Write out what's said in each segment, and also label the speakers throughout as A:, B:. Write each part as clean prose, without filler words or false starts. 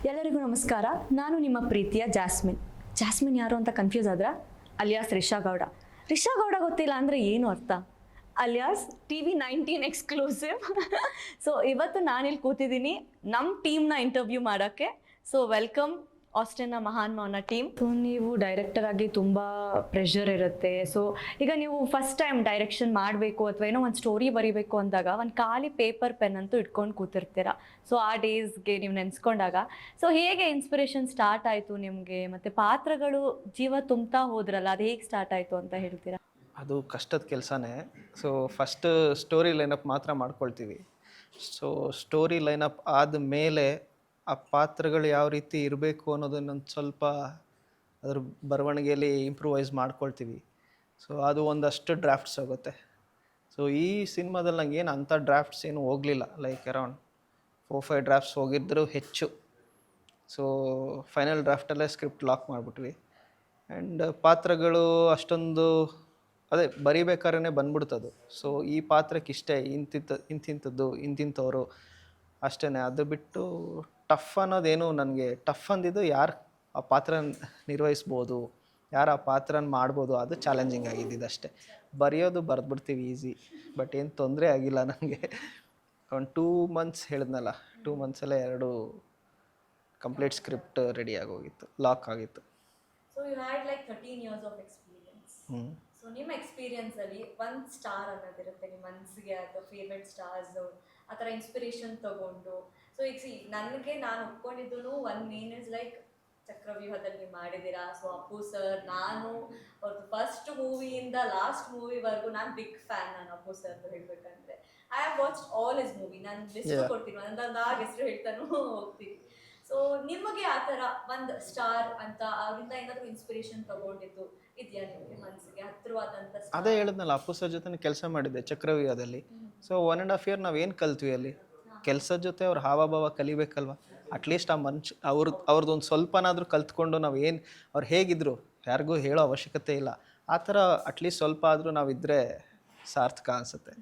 A: ಎಲ್ಲರಿಗೂ ನಮಸ್ಕಾರ. ನಾನು ನಿಮ್ಮ ಪ್ರೀತಿಯ ಜಾಸ್ಮಿನ್. ಜಾಸ್ಮಿನ್ ಯಾರು ಅಂತ ಕನ್ಫ್ಯೂಸ್ ಆದ್ರ? ಅಲಿಯಾಸ್ ರಿಷಾ ಗೌಡ. ರಿಷಾ ಗೌಡ ಗೊತ್ತಿಲ್ಲ ಅಂದರೆ ಏನು ಅರ್ಥ? Alias TV19 exclusive. ಸೊ ಇವತ್ತು ನಾನಿಲ್ಲಿ ಕೂತಿದ್ದೀನಿ ನಮ್ಮ ಟೀಮ್ನ ಇಂಟರ್ವ್ಯೂ ಮಾಡೋಕ್ಕೆ. ಸೊ ವೆಲ್ಕಮ್ ಆಸ್ಟಿನ್ನ ಮಹಾನ್ ಮೌನ ಟೀಮ್. ಸೊ ನೀವು ಡೈರೆಕ್ಟರ್ ಆಗಿ ತುಂಬ ಪ್ರೆಷರ್ ಇರುತ್ತೆ. ಸೊ ಈಗ ನೀವು ಫಸ್ಟ್ ಟೈಮ್ ಡೈರೆಕ್ಷನ್ ಮಾಡಬೇಕು ಅಥವಾ ಏನೋ ಒಂದು ಸ್ಟೋರಿ ಬರೀಬೇಕು ಅಂದಾಗ ಒಂದು ಖಾಲಿ ಪೇಪರ್ ಪೆನ್ ಅಂತೂ ಇಟ್ಕೊಂಡು ಕೂತಿರ್ತೀರ. ಸೊ ಆ ಡೇಸ್ಗೆ ನೀವು ನೆನೆಸ್ಕೊಂಡಾಗ ಸೊ ಹೇಗೆ ಇನ್ಸ್ಪಿರೇಷನ್ ಸ್ಟಾರ್ಟ್ ಆಯಿತು ನಿಮಗೆ? ಮತ್ತು ಪಾತ್ರಗಳು ಜೀವ ತುಂಬ್ತಾ ಹೋದ್ರಲ್ಲ, ಅದು ಹೇಗೆ ಸ್ಟಾರ್ಟ್ ಆಯಿತು ಅಂತ ಹೇಳ್ತೀರಾ?
B: ಅದು ಕಷ್ಟದ ಕೆಲಸನೇ. ಸೊ ಫಸ್ಟ್ ಸ್ಟೋರಿ ಲೈನಪ್ ಮಾತ್ರ ಮಾಡ್ಕೊಳ್ತೀವಿ. ಸೊ ಸ್ಟೋರಿ ಲೈನಪ್ ಆದಮೇಲೆ ಆ ಪಾತ್ರಗಳು ಯಾವ ರೀತಿ ಇರಬೇಕು ಅನ್ನೋದನ್ನೊಂದು ಸ್ವಲ್ಪ ಅದ್ರ ಬರವಣಿಗೆಯಲ್ಲಿ ಇಂಪ್ರೂವೈಸ್ ಮಾಡ್ಕೊಳ್ತೀವಿ. ಸೊ ಅದು ಒಂದಷ್ಟು ಡ್ರಾಫ್ಟ್ಸ್ ಹೋಗುತ್ತೆ. ಸೊ ಈ ಸಿನಿಮಾದಲ್ಲಿ ನಂಗೆ ಏನು ಅಂಥ ಡ್ರಾಫ್ಟ್ಸ್ ಏನು ಹೋಗಲಿಲ್ಲ. ಲೈಕ್ ಅರೌಂಡ್ 4-5 ಡ್ರಾಫ್ಟ್ಸ್ ಹೋಗಿದ್ದರೂ ಹೆಚ್ಚು. ಸೊ ಫೈನಲ್ ಡ್ರಾಫ್ಟಲ್ಲೇ ಸ್ಕ್ರಿಪ್ಟ್ ಲಾಕ್ ಮಾಡಿಬಿಟ್ವಿ. ಆ್ಯಂಡ್ ಪಾತ್ರಗಳು ಅಷ್ಟೊಂದು ಅದೇ ಬರಿಬೇಕಾದ್ರೆ ಬಂದ್ಬಿಡ್ತದು. ಸೊ ಈ ಪಾತ್ರಕ್ಕೆ ಇಷ್ಟೇ, ಇಂತಿಂಥವ್ರು ಅಷ್ಟೇ. ಅದು ಬಿಟ್ಟು ಟಫ್ ಅನ್ನೋದೇನು ನನಗೆ ಟಫ್ ಅಂದಿದ್ದು ಯಾರು ಆ ಪಾತ್ರ ನಿರ್ವಹಿಸ್ಬೋದು, ಯಾರು ಆ ಪಾತ್ರನ ಮಾಡ್ಬೋದು, ಅದು ಚಾಲೆಂಜಿಂಗ್ ಆಗಿದ್ದಿದ್ದು ಅಷ್ಟೇ. ಬರೆಯೋದು ಬರೆದ್ಬಿಡ್ತೀವಿ ಈಸಿ, ಬಟ್ ಏನು ತೊಂದರೆ ಆಗಿಲ್ಲ ನನಗೆ. ಒಂದು 2 months ಹೇಳಿದ್ನಲ್ಲ, 2 monthsಲ್ಲೇ 2 ಕಂಪ್ಲೀಟ್ ಸ್ಕ್ರಿಪ್ಟ್ ರೆಡಿ ಆಗೋಗಿತ್ತು, ಲಾಕ್ ಆಗಿತ್ತು.
A: So you had like 13 years of experience. So ನಿಮ್ಮ ಎಕ್ಸ್ಪೀರಿಯನ್ಸಲ್ಲಿ ಒಂದು ಸ್ಟಾರ್ ಅನ್ನೋದಿರುತ್ತೆ ನಿಮ್ಮ ಮನಸ್ಸಿಗೆ, ಅಥವಾ ಫೇವ್ರೆಟ್ ಸ್ಟಾರ್ಸು ಆ ಥರ ಇನ್ಸ್ಪಿರೇಷನ್ ತೊಗೊಂಡು. ಸೊ ಈಗ ನಾನು ಒಪ್ಕೊಂಡಿದ್ದು ಒಂದು ಮೇನ್ ಇಸ್ ಲೈಕ್ ಚಕ್ರವ್ಯೂಹದಲ್ಲಿ ನೀವು ಮಾಡಿದ್ದೀರಾ. ಸೊ ಅಪ್ಪು ಸರ್, ನಾನು ಅವ್ರದ್ದು ಫಸ್ಟ್ ಮೂವಿಯಿಂದ ಲಾಸ್ಟ್ ಮೂವಿವರೆಗೂ ನಾನು ಬಿಗ್ ಫ್ಯಾನ್. ನಾನು ಅಪ್ಪು ಸರ್ದು ಹೇಳ್ಬೇಕಂದ್ರೆ I have watched all his movie. ನಾನು ಲಿಸ್ಟ್ ಕೊಡ್ತೀನಿ, ಒಂದೊಂದಾಗ ಹೆಸರು ಹೇಳ್ತಾನೂ ಹೋಗ್ತೀನಿ. ಸೊ ನಿಮಗೆ ಆ ಥರ ಒಂದು ಸ್ಟಾರ್ ಅಂತ ಅವರಿಂದ ಏನಾದರೂ ಇನ್ಸ್ಪಿರೇಷನ್ ತಗೊಂಡಿದ್ದು ಇದೆಯಾ ನಿಮಗೆ ಮನಸ್ಸಿಗೆ ಹತ್ತಿರವಾದಂಥ?
B: ಅದೇ ಹೇಳಿದ್ನಲ್ಲ, ಅಪ್ಪು ಸರ್ ಜೊತೆ ಕೆಲಸ ಮಾಡಿದ್ದೆ ಚಕ್ರವ್ಯೂಹದಲ್ಲಿ. ಸೊ 1.5 year ನಾವೇನು ಕಲ್ತ್ವಿ ಅಲ್ಲಿ? ಕೆಲಸದ ಜೊತೆ ಅವ್ರ ಹಾವಭಾವ ಕಲಿಬೇಕಲ್ವ. ಅಟ್ಲೀಸ್ಟ್ ಆ ಅವ್ರದ್ದೊಂದು ಸ್ವಲ್ಪನಾದರೂ ಕಲ್ತ್ಕೊಂಡು ನಾವೇನು ಅವ್ರು ಹೇಗಿದ್ರು ಯಾರಿಗೂ ಹೇಳೋ ಅವಶ್ಯಕತೆ ಇಲ್ಲ. ಆ ಥರ ಅಟ್ಲೀಸ್ಟ್ ಸ್ವಲ್ಪ ಆದರೂ ನಾವಿದ್ದರೆ ಸಾರ್ಥಕ ಅನಿಸುತ್ತೆ.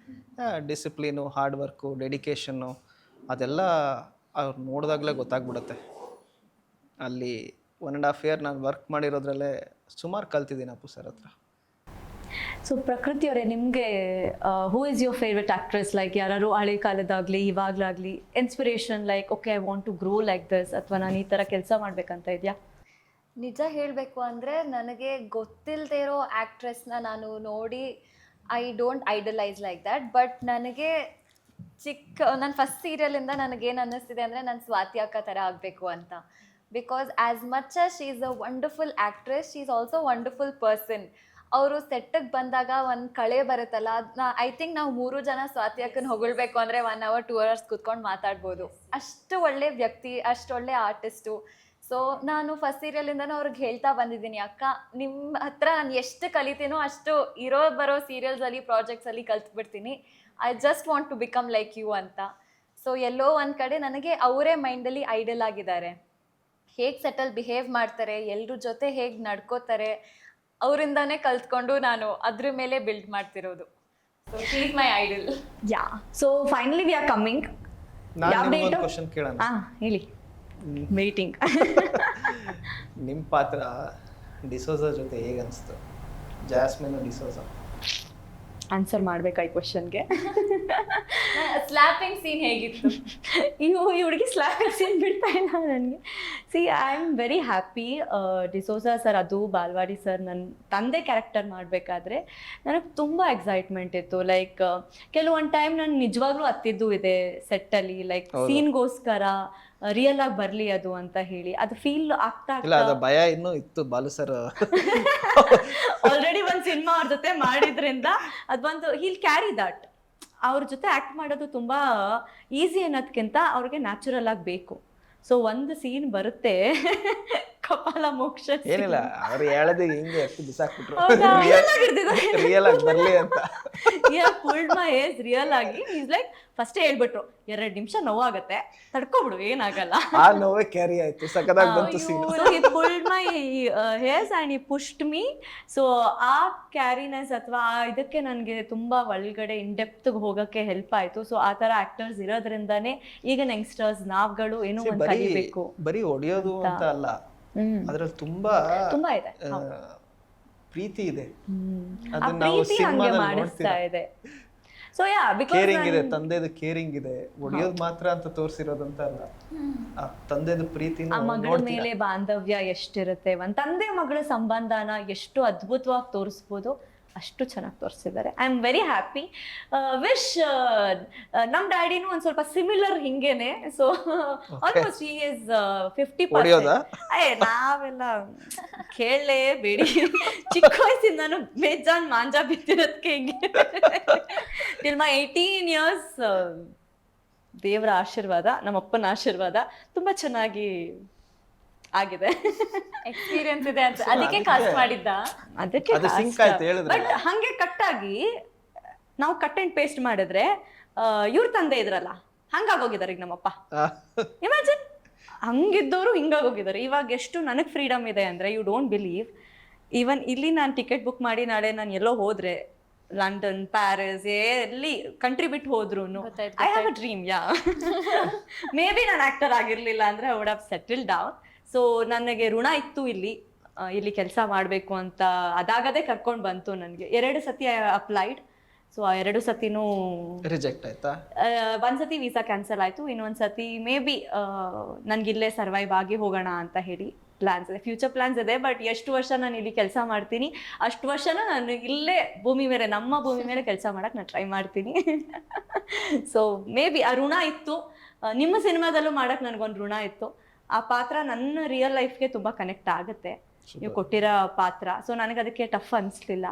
B: ಡಿಸಿಪ್ಲಿನು, ಹಾರ್ಡ್ ವರ್ಕು, ಡೆಡಿಕೇಶನ್ನು ಅದೆಲ್ಲ ಅವ್ರು ನೋಡಿದಾಗಲೇ ಗೊತ್ತಾಗ್ಬಿಡುತ್ತೆ. ಅಲ್ಲಿ 1.5 year ನಾನು ವರ್ಕ್ ಮಾಡಿರೋದ್ರಲ್ಲೇ ಸುಮಾರು ಕಲ್ತಿದ್ದೀನಿ ಅಪ್ಪು ಸರ್ ಹತ್ರ.
A: ಸೊ ಪ್ರಕೃತಿ ಅವರೇ, ನಿಮಗೆ who is your favourite actress? Like ಯಾರು ಹಳೆ ಕಾಲದಾಗಲಿ ಇವಾಗಲಾಗಲಿ inspiration, like okay I want to grow like this, ಅಥವಾ ನಾನು ಈ ಥರ ಕೆಲಸ ಮಾಡಬೇಕಂತ ಇದೆಯಾ?
C: ನಿಜ ಹೇಳಬೇಕು ಅಂದರೆ ನನಗೆ ಗೊತ್ತಿಲ್ಲದೆ ಇರೋ ಆ್ಯಕ್ಟ್ರೆಸ್ನ ನಾನು ನೋಡಿ I don't idolise like that. But ನನಗೆ ನನ್ನ ಫಸ್ಟ್ ಸೀರಿಯಲಿಂದ ನನಗೇನು ಅನ್ನಿಸ್ತಿದೆ ಅಂದರೆ ನಾನು ಸ್ವಾತಿ ಅಕ್ಕ ಥರ ಆಗಬೇಕು ಅಂತ. Because as much as she is a wonderful actress, she is also wonderful person. ಅವರು ಸೆಟ್ಟಿಗೆ ಬಂದಾಗ ಒಂದು ಕಳೆ ಬರುತ್ತಲ್ಲ, ಅದನ್ನ ಐ ಥಿಂಕ್ ನಾವು 3 ಜನ ಸ್ವಾತಿ ಅಕ್ಕನ ಹೊಗಳ್ಬೇಕು ಅಂದರೆ 1 hour 2 hours ಕೂತ್ಕೊಂಡು ಮಾತಾಡ್ಬೋದು. ಅಷ್ಟು ಒಳ್ಳೆ ವ್ಯಕ್ತಿ, ಅಷ್ಟು ಒಳ್ಳೆ ಆರ್ಟಿಸ್ಟು. ಸೊ ನಾನು ಫಸ್ಟ್ ಸೀರಿಯಲಿಂದನೂ ಅವ್ರಿಗೆ ಹೇಳ್ತಾ ಬಂದಿದ್ದೀನಿ, ಅಕ್ಕ ನಿಮ್ಮ ಹತ್ರ ನಾನು ಎಷ್ಟು ಕಲಿತೀನೋ ಅಷ್ಟು ಬರೋ ಸೀರಿಯಲ್ಸಲ್ಲಿ ಪ್ರಾಜೆಕ್ಟ್ಸಲ್ಲಿ ಕಲ್ತ್ಬಿಡ್ತೀನಿ. I just want to become like you ಅಂತ. ಸೊ ಎಲ್ಲೋ ಒಂದು ಕಡೆ ನನಗೆ ಅವರೇ ಮೈಂಡಲ್ಲಿ ಐಡಲ್ ಆಗಿದ್ದಾರೆ. ಹೇಗೆ ಸೆಟಲ್ ಬಿಹೇವ್ ಮಾಡ್ತಾರೆ, ಎಲ್ಲರ ಜೊತೆ ಹೇಗೆ ನಡ್ಕೋತಾರೆ, ಅವರಿಂದಾನೇ ಕಲ್ತ್ಕೊಂಡು ನಾನು ಅದ್ರ ಮೇಲೆ ಬಿಲ್ಡ್ ಮಾಡ್ತಿರೋದು. So she is my idol.
A: Yeah, so finally we are coming.
B: ನಾನು ಒಂದು ಕ್ವಶನ್ ಕೇಳೋಣ.
A: ಹೇಳಿ. ಮೀಟಿಂಗ್.
B: ನಿಮ್ಮ ಪಾತ್ರ ಡಿಸೋಜಾ ಜೊತೆ ಹೇಗೆ ಅನಿಸ್ತು? ಜಾಸ್ಮಿನ್ ಡಿಸೋಜಾ
A: ಆನ್ಸರ್ ಮಾಡಬೇಕಾ ಈ ಕ್ವಶನ್ಗೆ?
C: ಸ್ಲ್ಯಾಪಿಂಗ್ ಸೀನ್ ಹೇಗಿತ್ತು?
A: ಈ ಹುಡುಗಿ ಸ್ಲ್ಯಾಪಿಂಗ್ ಸೀನ್ ಬಿಡ್ತಾ ಇಲ್ಲ ನನಗೆ. C I am very happy. D'Souza sir, ಅದು ಬಾಲ್ವಾಡಿ ಸರ್ ನನ್ನ ತಂದೆ ಕ್ಯಾರೆಕ್ಟರ್ ಮಾಡಬೇಕಾದ್ರೆ ನನಗೆ ತುಂಬ ಎಕ್ಸೈಟ್ಮೆಂಟ್ ಇತ್ತು. ಲೈಕ್ ಕೆಲವೊಂದು ಟೈಮ್ ನಾನು ನಿಜವಾಗ್ಲೂ ಹತ್ತಿದ್ದು ಇದೆ ಸೆಟ್ಟಲ್ಲಿ, ಲೈಕ್ ಸೀನ್ಗೋಸ್ಕರ ರಿಯಲ್ ಆಗಿ ಬರಲಿ ಅದು ಅಂತ ಹೇಳಿ. ಅದು ಫೀಲ್ ಆಗ್ತಾ
B: ಭಯ ಇನ್ನೂ ಇತ್ತು ಬಾಲು ಸರ್.
A: ಆಲ್ರೆಡಿ ಒಂದು ಸಿನಿಮಾ ಅವ್ರ ಜೊತೆ ಮಾಡಿದ್ರಿಂದ ಅದೊಂದು ಹೀಲ್ ಕ್ಯಾರಿ ದಟ್. ಅವ್ರ ಜೊತೆ ಆ್ಯಕ್ಟ್ ಮಾಡೋದು ತುಂಬ ಈಸಿ ಅನ್ನೋದಕ್ಕಿಂತ ಅವ್ರಿಗೆ ನ್ಯಾಚುರಲ್ ಆಗಿ ಬೇಕು. ಸೊ ಒಂದು ಸೀನ್ ಬರುತ್ತೆ, ಕಪಾಲ ಮೋಕ್ಷ
B: ಏನಿಲ್ಲ ಅವ್ರು ಹೇಳೋದು ಹಿಂಗೆ ಎತ್ತು ಬಿಸಾಕ್ಬಿಟ್ರು
A: ಹೌದಾ? Real ಆಗಿರ್ತಿದ್ದಾರೆ.
B: ರಿಯಲ್ ಆಗಿ ಬರ್ಲಿ ಅಂತ.
A: ಪುಲ್ಡ್ ಮೈ ಏಜ್ ರಿಯಲ್ ಆಗಿ ಈಸ್ ಲೈಕ್ ಫಸ್ಟೇ ಹೇಳ್ಬಿಟ್ರು 2 ನಿಮಿಷ ನೋವಾಗತ್ತೆ ತಡ್ಕೊಬಿಡು ಏನಾಗಲ್ಲ.
B: ಆ ನೋವೇ ಕ್ಯಾರಿ ಆಯ್ತು, ಸಖತ್ತಾಗಿ ಬಂತು scene.
A: So he pulled my hairs and he pushed me. So ಆ ಕ್ಯಾರಿನೆಸ್ ಅಥವಾ ಇದಕ್ಕೆ ನನಗೆ ತುಂಬಾ ಒಳಗಡೆ ಇನ್ ಡೆಪ್ತ್ ಹೋಗಕ್ಕೆ ಹೆಲ್ಪ್ ಆಯ್ತು. ಸೊ ಆ ತರ ಆಕ್ಟರ್ಸ್ ಇರೋದ್ರಿಂದಾನೇ ಈಗ ಯಂಗ್ಸ್ಟರ್ಸ್ ನಾವ್ಗಳು ಏನೋ ಒಂದು
B: ಬರೀ
A: ಕಲಿಬೇಕು.
B: ಬರೀ ಹೊಡಿಯೋದು ಅಂತ ಅಲ್ಲ, ಅದ್ರಲ್ಲಿ ತುಂಬಾ
A: ತುಂಬಾ ಇದೆ,
B: ಪ್ರೀತಿ ಇದೆ.
A: ಆ
B: ಅದನ್ನ ನಾವು
A: ಪ್ರೀತಿ ಹಂಗೆ
B: ಸಿನಿಮಾದಲ್ಲಿ
A: ಮಾಡಿಸ್ತಾ
B: ನೋಡ್ತೀವಿ.
A: ಇದೆ. ಸೊ ಯಾ ಬಿಕಾಸ್
B: ಕೇರಿಂಗ್ ಇದೆ, ತಂದೆದು ಕೇರಿಂಗ್ ಇದೆ. ಹೊಡಿಯೋದು ಮಾತ್ರ ಅಂತ ತೋರಿಸಿರೋದಂತ ಅಲ್ಲ, ಆ ತಂದೆದು ಪ್ರೀತಿನ
A: ಆ ಮಗಳ ಮೇಲೆ ಬಾಂಧವ್ಯ ಎಷ್ಟಿರುತ್ತೆ, ಒಂದ್ ತಂದೆ ಮಗಳ ಸಂಬಂಧನ ಎಷ್ಟು ಅದ್ಭುತವಾಗಿ ತೋರಿಸ್ಬೋದು ಅಷ್ಟು ಚೆನ್ನಾಗಿ ತೋರಿಸಿದ್ದಾರೆ. I am very happy. Wish ನಮ್ಮ ಡ್ಯಾಡಿನೂ ಒಂದ್ ಸ್ವಲ್ಪ ಸಿಮಿಲರ್ ಹಿಂಗೇನೆ. So almost he is 50%. ನಾವೆಲ್ಲ ಕೇಳಲೇಬೇಡಿ, ಚಿಕ್ಕ ವಯಸ್ಸಿಂದಾನು ಬೇಜಾನ್ ಮಾಂಜಾ ಬಿತ್ತಿರೋದಕ್ಕೆ ಹಿಂಗೆ ಟಿಲ್ ಮೈ 18 years. ದೇವರ ಆಶೀರ್ವಾದ, ನಮ್ಮಪ್ಪನ ಆಶೀರ್ವಾದ ತುಂಬಾ ಚೆನ್ನಾಗಿ ಆಗಿದೆ.
C: ಎಕ್ಸ್ಪೀರಿಯನ್ಸ್ ಇದೆ ಅಂತ ಅದಕ್ಕೆ ಕಾಸ್ಟ್ ಮಾಡಿದ್ದ.
A: ಅದಕ್ಕೆ
B: ಅದು ಸಿಂಕ್ ಆಯ್ತು ಹೇಳಿದ್ರೆ.
A: ಬಟ್ ಹಂಗೆ ಕಟ್ಟಾಗಿ ನಾವು ಕಟ್ ಅಂಡ್ ಪೇಸ್ಟ್ ಮಾಡಿದ್ರೆ ಇವ್ರ ತಂದೆ ಇದ್ರಲ್ಲ ಹಂಗಾಗೋಗಿದ್ದಾರೆ ಈಗ ನಮ್ಮಪ್ಪ. ಇಮ್ಯಾಜಿನ್ ಹಂಗಿದ್ದವರು ಹಿಂಗಾಗೋಗಿದ್ದಾರೆ. ಇವಾಗ ಎಷ್ಟು ನನಗೆ ಫ್ರೀಡಮ್ ಇದೆ ಅಂದ್ರೆ ಯು ಡೋಂಟ್ ಬಿಲೀವ್. ಈವನ್ ಇಲ್ಲಿ ನಾನು ಟಿಕೆಟ್ ಬುಕ್ ಮಾಡಿ ನಾಳೆ ನಾನು ಎಲ್ಲೋ ಹೋದ್ರೆ ಲಂಡನ್, ಪ್ಯಾರಿಸ್, ಎಲ್ಲಿ ಕಂಟ್ರಿ ಬಿಟ್ಟು ಹೋದ್ರು I have a dream. Yeah may be ನಾನು ಆಕ್ಟರ್ ಆಗಿರ್ಲಿಲ್ಲ ಅಂದ್ರೆ I would have settle down. So ನನಗೆ ಋಣ ಇತ್ತು ಇಲ್ಲಿ ಕೆಲಸ ಮಾಡಬೇಕು ಅಂತ. ಅದಾಗದೇ ಕರ್ಕೊಂಡು ಬಂತು ನನಗೆ. 2 ಸತಿ ಅಪ್ಲೈಡ್. ಸೊ ಆ 2 ಸತಿನೂ
B: ರಿಜೆಕ್ಟ್ ಆಯ್ತಾ?
A: ಒಂದ್ಸತಿ ವೀಸಾ ಕ್ಯಾನ್ಸಲ್ ಆಯ್ತು, ಇನ್ನೊಂದ್ಸತಿ ಮೇ ಬಿ ನನ್ಗಿಲ್ಲೇ ಸರ್ವೈವ್ ಆಗಿ ಹೋಗೋಣ ಅಂತ ಹೇಳಿ ಪ್ಲಾನ್ಸ್ ಇದೆ, ಫ್ಯೂಚರ್ ಪ್ಲಾನ್ಸ್ ಇದೆ. ಬಟ್ ಎಷ್ಟು ವರ್ಷ ನಾನು ಇಲ್ಲಿ ಕೆಲಸ ಮಾಡ್ತೀನಿ ಅಷ್ಟು ವರ್ಷನ ನಾನು ಇಲ್ಲೇ ಭೂಮಿ ಮೇಲೆ, ನಮ್ಮ ಭೂಮಿ ಮೇಲೆ ಕೆಲಸ ಮಾಡಕ್ ನಾನು ಟ್ರೈ ಮಾಡ್ತೀನಿ. ಸೊ ಮೇ ಬಿ ಆ ಋಣ ಇತ್ತು. ನಿಮ್ಮ ಸಿನಿಮಾದಲ್ಲೂ ಮಾಡಕ್ ನನಗೊಂದು ಋಣ ಇತ್ತು. ಆ ಪಾತ್ರ ನನ್ನ ರಿಯಲ್ ಲೈಫ್ಗೆ ತುಂಬಾ ಕನೆಕ್ಟ್ ಆಗುತ್ತೆ, ನೀವು ಕೊಟ್ಟಿರೋ ಪಾತ್ರ. ಸೊ ನನಗೆ ಅದಕ್ಕೆ ಟಫ್ ಅನ್ಸ್ಲಿಲ್ಲ.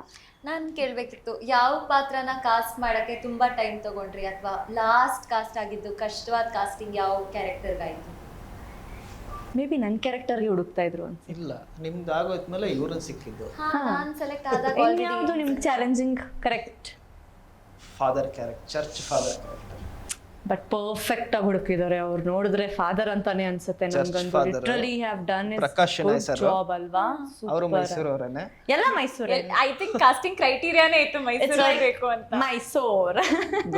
C: ನಾನು ಕೇಳ್ಬೇಕಿತ್ತು, ಯಾವ ಪಾತ್ರನ ಕಾಸ್ಟ್ ಮಾಡಕ್ಕೆ ತುಂಬಾ ಟೈಮ್ ತಗೊಂಡ್ರಿ, ಅಥವಾ ಲಾಸ್ಟ್ ಕಾಸ್ಟ್ ಆಗಿದ್ದು ಕಷ್ಟವಾದ ಕಾಸ್ಟಿಂಗ್ ಯಾವ ಕ್ಯಾರೆಕ್ಟರ್ಗಾಯ್ತು?
A: ಮೇ ಬಿ ನನ್ನ ಕ್ಯಾರೆಕ್ಟರ್ಗೆ ಹುಡುಕ್ತಾ ಇದ್ರು ಅಂತ.
B: ಇಲ್ಲ, ನಿಮ್ದು ಆಗೋದ್ಮೇಲೆ ಇವ್ರನ್ನ ಸಿಕ್ಕಿದ್ದು.
C: ನಾನು ಸೆಲೆಕ್ಟ್ ಆದಾಗ
A: ಯಾವುದು ನಿಮ್ಗೆ challenging? Correct,
B: father character, church father character.
A: But perfect ಆಗಿ ಹುಡುಕಿದ್ದಾರೆ. ಅವ್ರು ನೋಡಿದ್ರೆ ಫಾದರ್ ಅಂತಾನೆ ಅನ್ಸುತ್ತೆ ನನ್ಗಂತೂ. Literally have done
B: Prakash Shenoy sir
A: job ಅಲ್ವಾ?
B: ಅವರು ಮೈಸೂರವರೇನೆ,
A: ಎಲ್ಲ ಮೈಸೂರೇ.
C: ಐ ಥಿಂಕ್ ಕಾಸ್ಟಿಂಗ್ ಕ್ರೈಟೀರಿಯಾನೇ ಇತ್ತು ಮೈಸೂರು ಬೇಕು ಅಂತ.
A: ಮೈಸೂರ್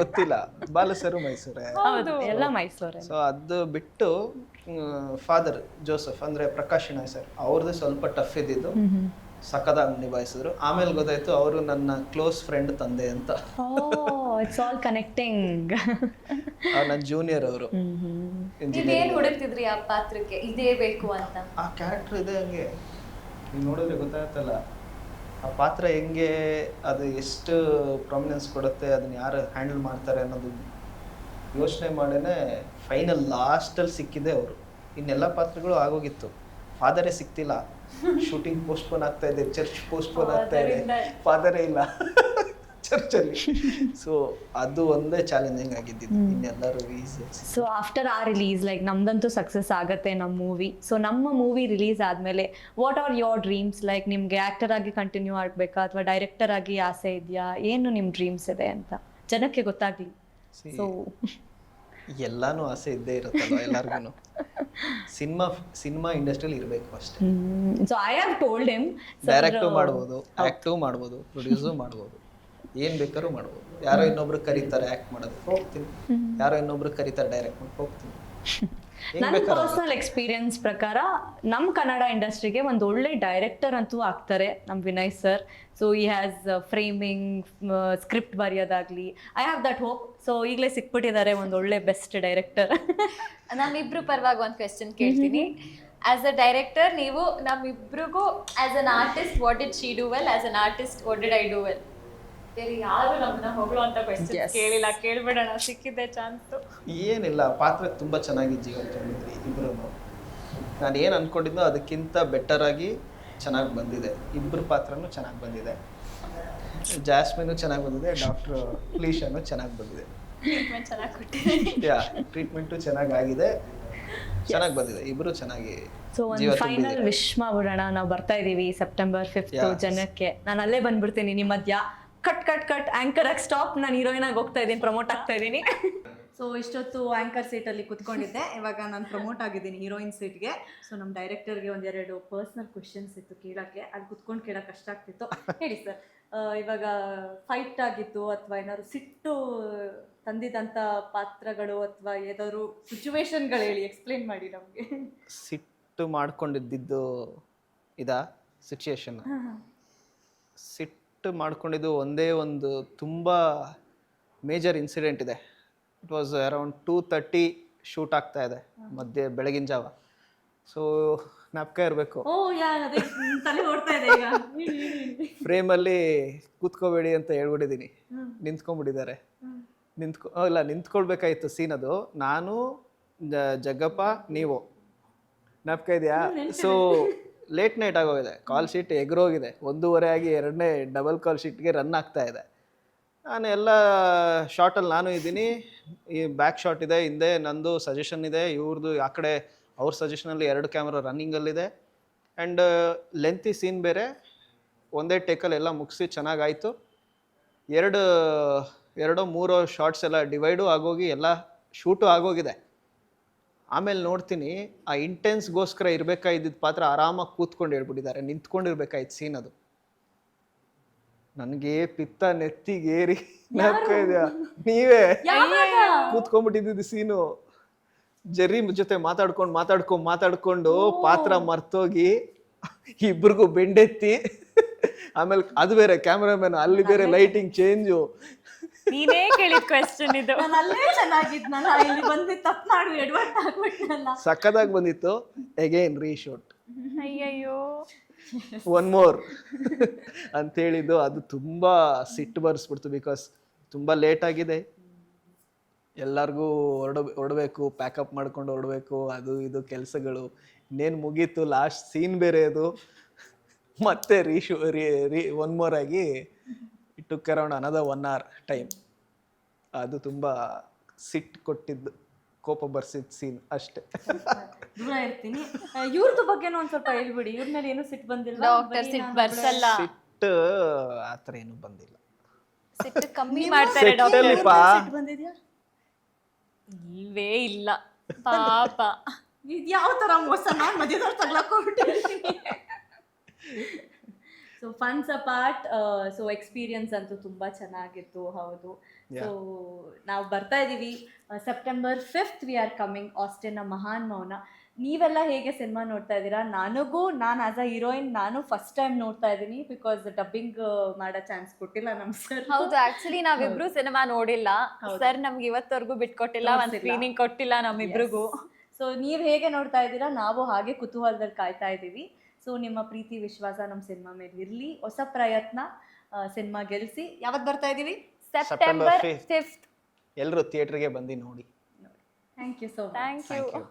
B: ಗೊತ್ತಿಲ್ಲ, ಬಾಲು ಸರ್ ಮೈಸೂರೇ.
A: ಹೌದು, ಎಲ್ಲ ಮೈಸೂರೇ.
B: ಸೊ ಅದು ಬಿಟ್ಟು ಫಾದರ್ ಜೋಸೆಫ್ ಅಂದ್ರೆ ಪ್ರಕಾಶ್ ಶೆಣೈ ಸರ್, ಅವ್ರದ್ದು ಸ್ವಲ್ಪ ಟಫ್ ಇದ್ದಿದ್ದು, ಸಖತ್ತಾಗಿ ನಿಭಾಯಿಸಿದ್ರು. ಆಮೇಲೆ ಗೊತ್ತಾಯ್ತು ಅವರು ನನ್ನ ಕ್ಲೋಸ್ ಫ್ರೆಂಡ್ ತಂದೆ ಅಂತ.
A: It's all connecting.
B: ನನ್ನ ಜೂನಿಯರ್ ಅವರು.
C: ನೀವೇನ್ ಹುಡುಕ್ತಿದ್ರಿ ಆ ಪಾತ್ರಕ್ಕೆ, ಇದೇ ಬೇಕು ಅಂತ?
B: ಆ ಕ್ಯಾರೆಕ್ಟರ್ ಇದೆ ಹಂಗೆ, ನೀವು ನೋಡಿದ್ರೆ ಗೊತ್ತಾಗುತ್ತಲ್ಲ ಆ ಪಾತ್ರ ಹೆಂಗೆ, ಅದು ಎಷ್ಟು ಪ್ರಾಮಿನೆನ್ಸ್ ಕೊಡುತ್ತೆ, ಅದನ್ನ ಯಾರು ಹ್ಯಾಂಡಲ್ ಮಾಡ್ತಾರೆ ಅನ್ನೋದು ಯೋಚನೆ ಮಾಡೇನೆ ಫೈನಲ್ ಲಾಸ್ಟಲ್ಲಿ ಸಿಕ್ಕಿದೆ ಅವರು. ಇನ್ನೆಲ್ಲ ಪಾತ್ರಗಳು ಆಗೋಗಿತ್ತು, ಫಾದರೇ ಸಿಕ್ತಿಲ್ಲ. ಶೂಟಿಂಗ್ ಪೋಸ್ಟ್ಪೋನ್ ಆಗ್ತಾ ಇದೆ, ಚರ್ಚ್ ಪೋಸ್ಟ್ಪೋನ್ ಆಗ್ತಾ ಇದೆ, ಫಾದರೇ ಇಲ್ಲ ಚರ್ಚಲ್ಲಿ. ಸೊ ಅದು ಒಂದೇ ಚಾಲೆಂಜಿಂಗ್ ಆಗಿದ್ದಿದ್ದು, ಇನ್ನೆಲ್ಲರೂ ಈಸಿ.
A: ಸೊ ಆಫ್ಟರ್ ಆ ರಿಲೀಸ್ ಲೈಕ್ ನಮ್ದಂತೂ ಸಕ್ಸಸ್ ಆಗುತ್ತೆ ನಮ್ಮ ಮೂವಿ. ಸೊ ನಮ್ಮ ಮೂವಿ ರಿಲೀಸ್ ಆದ್ಮೇಲೆ what are your dreams? Like ನಿಮ್ಗೆ ಆಕ್ಟರ್ ಆಗಿ ಕಂಟಿನ್ಯೂ ಆಗ್ಬೇಕಾ ಅಥವಾ ಡೈರೆಕ್ಟರ್ ಆಗಿ ಆಸೆ ಇದೆಯಾ? ಏನು ನಿಮ್ ಡ್ರೀಮ್ಸ್ ಇದೆ ಅಂತ ಜನಕ್ಕೆ ಗೊತ್ತಾಗ್ಲಿ. ಸೊ
B: ಎಲ್ಲಾನು ಆಸೆ ಇದ್ದೇ ಇರುತ್ತಲ್ವ ಎಲ್ಲರಿಗೂ. ಸಿನಿಮಾ ಇಂಡಸ್ಟ್ರಿಯಲ್ಲಿ ಇರಬೇಕು ಅಷ್ಟೇ.
A: So I have told him,
B: direct ಮಾಡ್ಬೋದು, ಆಕ್ಟು ಮಾಡ್ಬೋದು, ಪ್ರೊಡ್ಯೂಸು ಮಾಡ್ಬೋದು, ಏನ್ ಬೇಕಾದ್ರೂ ಮಾಡ್ಬೋದು. ಯಾರೋ ಇನ್ನೊಬ್ರು ಕರೀತಾರೆ ಆಕ್ಟ್ ಮಾಡೋದು, ಹೋಗ್ತೀನಿ. ಯಾರೋ ಇನ್ನೊಬ್ರು ಕರೀತಾರೆ ಡೈರೆಕ್ಟ್ ಮಾಡಿ, ಹೋಗ್ತೀನಿ.
A: ನನ್ನ ಪರ್ಸನಲ್ ಎಕ್ಸ್ಪೀರಿಯನ್ಸ್ ಪ್ರಕಾರ ನಮ್ಮ ಕನ್ನಡ ಇಂಡಸ್ಟ್ರಿಗೆ ಒಂದು ಒಳ್ಳೆ ಡೈರೆಕ್ಟರ್ ಅಂತೂ ಆಗ್ತಾರೆ ನಮ್ಮ ವಿನಯ್ ಸರ್. ಸೊ ಈ ಹ್ಯಾಸ್ ಫ್ರೇಮಿಂಗ್, ಸ್ಕ್ರಿಪ್ಟ್ ಬರೆಯೋದಾಗ್ಲಿ, I have that hope. So ಈಗಲೇ ಸಿಕ್ಬಿಟ್ಟಿದ್ದಾರೆ ಒಂದು ಒಳ್ಳೆ ಬೆಸ್ಟ್ ಡೈರೆಕ್ಟರ್.
C: ನಮ್ಮಿಬ್ರು ಪರವಾಗಿ ಒಂದು ಕ್ವೆಶ್ಚನ್ ಕೇಳ್ತೀನಿ. ಆಸ್ ಅ ಡೈರೆಕ್ಟರ್ ನೀವು ನಮ್ಮಿಬ್ರಿಗೂ as an artist what did she do well, as an artist what did I do well? ಬೇರೆ ಯಾರು ನಮ್ಮನ್ನ ಹೊಗಳುವಂತ ಕ್ವೆಶ್ಚನ್ ಕೇಳಿಲ್ಲ, ಕೇಳ್ಬಿಡೋಣ, ಸಿಕ್ಕಿದೆ ಚಾನ್ಸ್.
B: ಏನಿಲ್ಲ, ಪಾತ್ರಕ್ಕೆ ತುಂಬ ಚೆನ್ನಾಗಿ ಜೀವ ತುಂಬಿದ್ರಿ ಇಬ್ರು. ನಾನು ಏನು ಅನ್ಕೊಂಡಿದ್ನೋ ಅದಕ್ಕಿಂತ ಬೆಟರ್ ಆಗಿ ಚೆನ್ನಾಗಿ ಬಂದಿದೆ. ಇಬ್ಬರು ಪಾತ್ರನೂ ಚೆನ್ನಾಗಿ ಬಂದಿದೆ. ಜಾಸ್ಮಿನು ಚೆನ್ನಾಗಿ ಬಂದಿದೆ, ಡಾಕ್ಟರ್ ಪ್ಲೀಶಾನು ಚೆನ್ನಾಗಿ ಬಂದಿದೆ.
C: ಟ್ರೀಟ್ಮೆಂಟ್ ಚೆನ್ನಾಗಿ ಕೊಟ್ಟಿದೆ.
B: ಟ್ರೀಟ್ಮೆಂಟು ಚೆನ್ನಾಗಾಗಿದೆ. ಚೆನ್ನಾಗಿ ಬಂದಿದೆ, ಇಬ್ರು ಚೆನ್ನಾಗಿ
A: ಸೊ ಒಂದು ಫೈನಲ್ ವಿಶ್ ಮಾಡ್ಬಿಡೋಣ, ನಾವು ಬರ್ತಾ ಇದೀವಿ ಸೆಪ್ಟೆಂಬರ್ 5 ಜನಕ್ಕೆ. ನಾನು ಅಲ್ಲೇ ಬಂದ್ಬಿಡ್ತೀನಿ ನಿಮ್ಮ ಮಧ್ಯ. ಕಟ್ ಆಂಕರ್ ಆಗಿ ಸ್ಟಾಪ್, ನಾನು ಹೀರೋಯಿನ್ ಆಗಿ ಹೋಗ್ತಾ ಇದ್ದೀನಿ, ಪ್ರಮೋಟ್ ಆಗ್ತಾ ಇದ್ದೀನಿ. ಸೊ ಇಷ್ಟೊತ್ತು ಆಂಕರ್ ಸೀಟಲ್ಲಿ ಕುತ್ಕೊಂಡಿದ್ದೆ, ಇವಾಗ ನಾನು ಪ್ರಮೋಟ್ ಆಗಿದ್ದೀನಿ ಹೀರೋಯಿನ್ ಸೀಟ್ಗೆ. ಸೊ ನಮ್ಮ ಡೈರೆಕ್ಟರ್ಗೆ ಒಂದೆರಡು ಪರ್ಸ್ನಲ್ ಕ್ವೆಶನ್ಸ್ ಇತ್ತು ಕೇಳೋಕ್ಕೆ, ಅಲ್ಲಿ ಕುತ್ಕೊಂಡು ಕೇಳೋಕೆ ಕಷ್ಟ ಆಗ್ತಿತ್ತು. ಹೇಳಿ ಸರ್, ಇವಾಗ ಫೈಟ್ ಆಗಿತ್ತು ಅಥವಾ ಏನಾದ್ರು ಸಿಟ್ಟು ತಂದಿದಂಥ ಪಾತ್ರಗಳು ಅಥವಾ ಏನಾದ್ರು ಸಿಚುವೇಶನ್ಗಳು ಹೇಳಿ, ಎಕ್ಸ್ಪ್ಲೇನ್ ಮಾಡಿ ನಮಗೆ.
B: ಸಿಟ್ಟು ಮಾಡ್ಕೊಂಡಿದ್ದು ಸಿಚುಯೇಷನ್. ಸಿಟ್ಟು ಮಾಡ್ಕೊಂಡಿದ್ದು ಒಂದೇ ಒಂದು ತುಂಬ ಮೇಜರ್ ಇನ್ಸಿಡೆಂಟ್ ಇದೆ. ಇಟ್ ವಾಸ್ ಅರೌಂಡ್ 2:30 ಶೂಟ್ ಆಗ್ತಾ ಇದೆ, ಮಧ್ಯೆ ಬೆಳಗಿನ ಜಾವ. ಸೊ ಜ್ಞಾಪಕ ಇರಬೇಕು,
A: ತಲೆ ಓಡ್ತಾ ಇದೆ ಈಗ.
B: ಫ್ರೇಮಲ್ಲಿ ಕೂತ್ಕೋಬೇಡಿ ಅಂತ ಹೇಳ್ಬಿಟ್ಟಿದ್ದೀನಿ, ನಿಂತ್ಕೊಂಡ್ಬಿಟ್ಟಿದ್ದಾರೆ. ನಿಂತ್ಕೊಳ್ಬೇಕಾಯ್ತು ಸೀನ್ ಅದು. ನಾನು ಜಗ್ಗಪ್ಪ ನೀವು ಜ್ಞಾಪಕ ಇದೆಯಾ? ಸೊ ಲೇಟ್ ನೈಟ್ ಆಗೋಗಿದೆ, ಕಾಲ್ ಶೀಟ್ ಎಗ್ರೋಗಿದೆ, 1:30 ಆಗಿ ಎರಡನೇ ಡಬಲ್ ಕಾಲ್ ಶೀಟ್ಗೆ ರನ್ ಆಗ್ತಾ ಇದೆ. ನಾನು ಎಲ್ಲ ಶಾರ್ಟಲ್ಲಿ ನಾನು ಇದ್ದೀನಿ, ಈ ಬ್ಯಾಕ್ ಶಾಟ್ ಇದೆ, ಹಿಂದೆ ನಂದು ಸಜೆಷನ್ ಇದೆ, ಇವ್ರದ್ದು ಆ ಕಡೆ ಅವ್ರ ಸಜೆಷನಲ್ಲಿ 2 ಕ್ಯಾಮ್ರಾ ರನ್ನಿಂಗಲ್ಲಿದೆ. ಆ್ಯಂಡ್ ಲೆಂತಿ ಸೀನ್ ಬೇರೆ, ಒಂದೇ ಟೇಕಲ್ಲಿ ಎಲ್ಲ ಮುಗಿಸಿ ಚೆನ್ನಾಗಾಯಿತು. 2-3 ಶಾರ್ಟ್ಸ್ ಎಲ್ಲ ಡಿವೈಡು ಆಗೋಗಿ ಎಲ್ಲ ಶೂಟು ಆಗೋಗಿದೆ. ಆಮೇಲೆ ನೋಡ್ತೀನಿ, ಆ ಇಂಟೆನ್ಸ್ಗೋಸ್ಕರ ಇರಬೇಕಾಗಿದ್ದ ಪಾತ್ರ ಆರಾಮಾಗಿ ಕೂತ್ಕೊಂಡು ಹೇಳ್ಬಿಟ್ಟಿದ್ದಾರೆ, ನಿಂತ್ಕೊಂಡಿರ್ಬೇಕಾಯ್ತು ಸೀನ್ ಅದು. ನನಗೆ ಪಿತ್ತ ನೆತ್ತಿಗೇರಿ ನೀವೇ ಕೂತ್ಕೊಂಡ್ಬಿಟ್ಟಿದ್ದು ಸೀನು. ಜೆರ್ರಿ ಜೊತೆ ಮಾತಾಡ್ಕೊಂಡು ಪಾತ್ರ ಮರ್ತೋಗಿ ಇಬ್ರಿಗೂ ಬೆಂಡೆತ್ತಿ, ಆಮೇಲೆ ಅದು ಬೇರೆ ಕ್ಯಾಮ್ರಾಮನ್, ಅಲ್ಲಿ ಬೇರೆ ಲೈಟಿಂಗ್ ಚೇಂಜು.
C: ನೀನೇ ಕೇಳಿದ ಕ್ವೆಶ್ಚನ್ ಇದು.
A: ಅಲ್ಲೇ ಚೆನ್ನಾಗಿದ್ನಲ್ಲ, ಇಲ್ಲಿ ಬಂದು ತಪ್ಪು ಮಾಡಿ ಎಡ್ವರ್ಟ್ ಆಗ್ಬಿಟ್ನಲ್ಲ.
B: ಸಕ್ಕದಾಗಿ ಬಂದಿತ್ತು. ಅಗೇನ್ ರೀಶೂಟ್,
C: ಅಯ್ಯಯ್ಯೋ
B: ಒನ್ ಮೋರ್ ಅಂತ ಹೇಳಿದ್ದು. ಅದು ತುಂಬ ಸಿಟ್ಟು ಬರ್ಸ್ಬಿಡ್ತು, ಬಿಕಾಸ್ ತುಂಬ ಲೇಟ್ ಆಗಿದೆ, ಎಲ್ಲರಿಗೂ ಹೊರಡಬೇಕು, ಪ್ಯಾಕಪ್ ಮಾಡ್ಕೊಂಡು ಹೊರಡಬೇಕು, ಅದು ಇದು ಕೆಲಸಗಳು ಇನ್ನೇನು ಮುಗೀತು. ಲಾಸ್ಟ್ ಸೀನ್ ಬೇರೆ ಅದು, ಮತ್ತೆ ಒನ್ ಮೋರ್ ಆಗಿ it took around another 1 hour time. ಅದು ತುಂಬ ಸಿಟ್ಟು ಕೊಟ್ಟಿದ್ದು, ಕೋಪ ಬರ್ಸಿದ ಸೀನ್ ಅಷ್ಟೇ.
A: ದೂರ ಇರ್ತೀನಿ. ಇವ್ರದ್ದು ಬಗ್ಗೆನೂ ಒಂದ್ ಸ್ವಲ್ಪ ಹೇಳ್ಬಿಡಿ, ಇವ್ರ ಮೇಲೆ ಏನು ಸಿಟ್ಟು ಬಂದಿಲ್ಲ?
C: ಡಾಕ್ಟರ್ ಸಿಟ್ಟು ಬರ್ಸಲ್ಲ,
B: ಸಿಟ್ಟು ಆ ಥರ ಏನು ಬಂದಿಲ್ಲ.
C: ಸಿಟ್ಟು ಕಮ್ಮಿ ಮಾಡ್ತಾರೆ ಡಾಕ್ಟರ್.
A: ಬಂದಿದ್ಯಾ?
C: ಇಲ್ವೇ ಇಲ್ಲ ಪಾಪ.
A: ಇದು ಯಾವ ತರ ಮೋಸ, ನಾನು ಮಧ್ಯದಲ್ಲಿ ತಗ್ಲಾಕೊಂಡ್ಬಿಟ್ಟಿರ್ತೀನಿ. ಸೊ ಫನ್ಸ್ ಅಪಾರ್ಟ್, ಸೊ ಎಕ್ಸ್ಪೀರಿಯನ್ಸ್ ಅಂತೂ ತುಂಬಾ ಚೆನ್ನಾಗಿತ್ತು. ಹೌದು. ಸೊ ನಾವು ಬರ್ತಾ ಇದೀವಿ September 5th we are coming Austin ಮಹಾನ್ ಮೌನ. ನೀವೆಲ್ಲ ಹೇಗೆ ಸಿನಿಮಾ ನೋಡ್ತಾ ಇದ್ದೀರಾ? ನಾನು ಆಸ್ ಅ ಹೀರೋಯಿನ್ ನಾನು ಫಸ್ಟ್ ಟೈಮ್ ನೋಡ್ತಾ ಇದ್ದೀನಿ, ಬಿಕಾಸ್ ಡಬ್ಬಿಂಗ್ ಮಾಡೋ ಚಾನ್ಸ್ ಕೊಟ್ಟಿಲ್ಲ ನಮ್ ಸರ್.
C: ಹೌದು, ಆಕ್ಚುಲಿ ನಾವಿಬ್ರು ಸಿನಿಮಾ ನೋಡಿಲ್ಲ, ಸರ್ ನಮ್ಗೆ ಇವತ್ತವರೆಗೂ ಬಿಟ್ಕೊಟ್ಟಿಲ್ಲ, ಒಂದು ಸ್ಕ್ರೀನಿಂಗ್ ಕೊಟ್ಟಿಲ್ಲ ನಮ್ಮಿಬ್ರಿಗೂ.
A: ಸೊ ನೀವು ಹೇಗೆ ನೋಡ್ತಾ ಇದ್ದೀರಾ, ನಾವು ಹಾಗೆ ಕುತೂಹಲದಲ್ಲಿ ಕಾಯ್ತಾ ಇದ್ದೀವಿ. ಸೊ ನಿಮ್ಮ ಪ್ರೀತಿ ವಿಶ್ವಾಸ ನಮ್ಮ ಸಿನಿಮಾ ಮೇಲೆ ಇರಲಿ, ಹೊಸ ಪ್ರಯತ್ನ, ಸಿನಿಮಾ ಗೆಲ್ಸಿ. ಯಾವತ್ತು ಬರ್ತಾ ಇದ್ದೀವಿ?
C: September 5th.
B: ಎಲ್ಲರೂ ಥಿಯೇಟರ್ಗೆ ಬಂದು ನೋಡಿ.
A: Thank you so much.
C: Thank you.